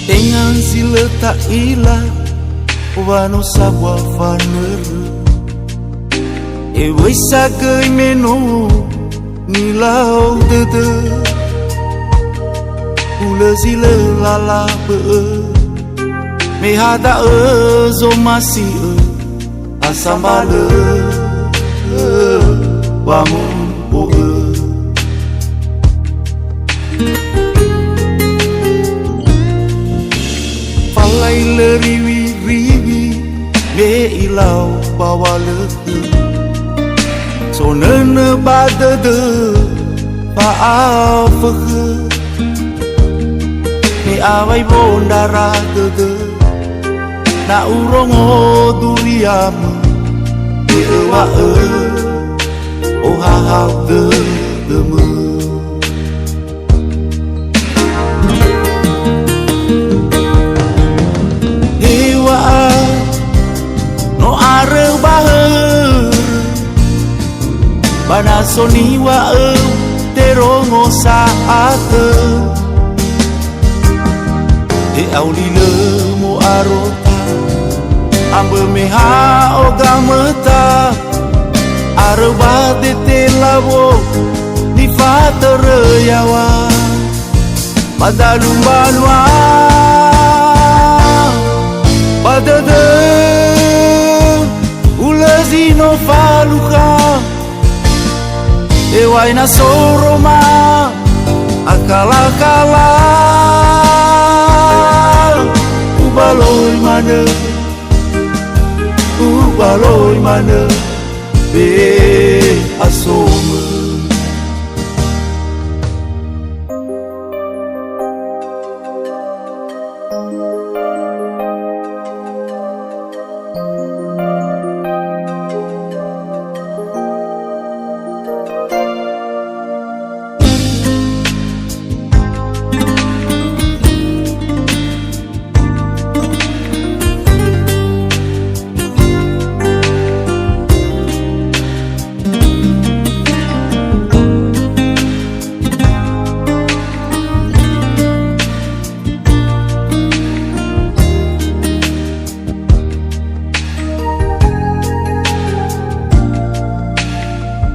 Dengan si letak ilah wano sabwa faner e wisa gay meno nilau dede ula zile lala be me hada zo masi asambale bangun bo falai le riwi me ilau bawa leku so nene badede pa afge me awai bondara dede na urongo duriam me ewa o ha ha de me Panasoni wa terongo saate e aulile mo arota ambe meha ogameta arba de telavo ni fatere yawa padalumbalwa padade ulazino faluka ewai na soroma akala-kala ubaloi mana be asoma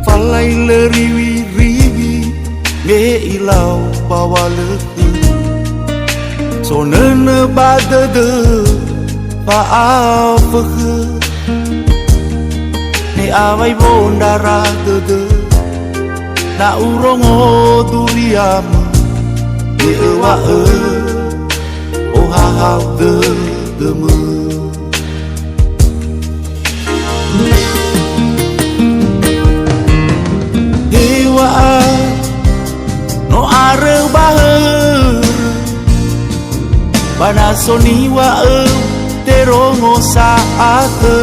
falai le riwi me ilau bawa leku so nene badede pa afge me awai bondara dede na urongo duriam me ewa o ha ha de me no are bahar panasoni wa terongo saate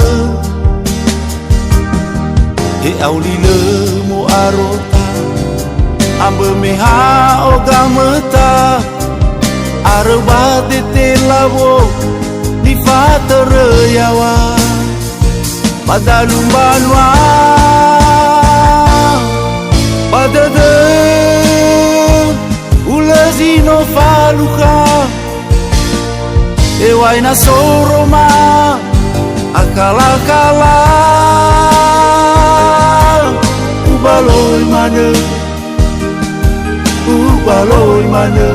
e aulile mo arota ambe meha ogameta arba de telavo ni fatere yawa padalumbalwa padade ulazino faluka ewai na soroma akala-kala ubaloi mana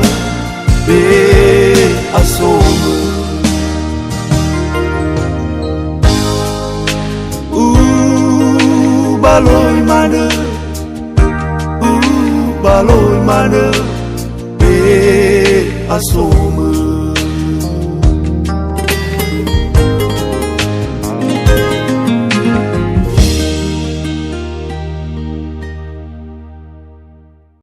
be asoma ubaloi mana be asoma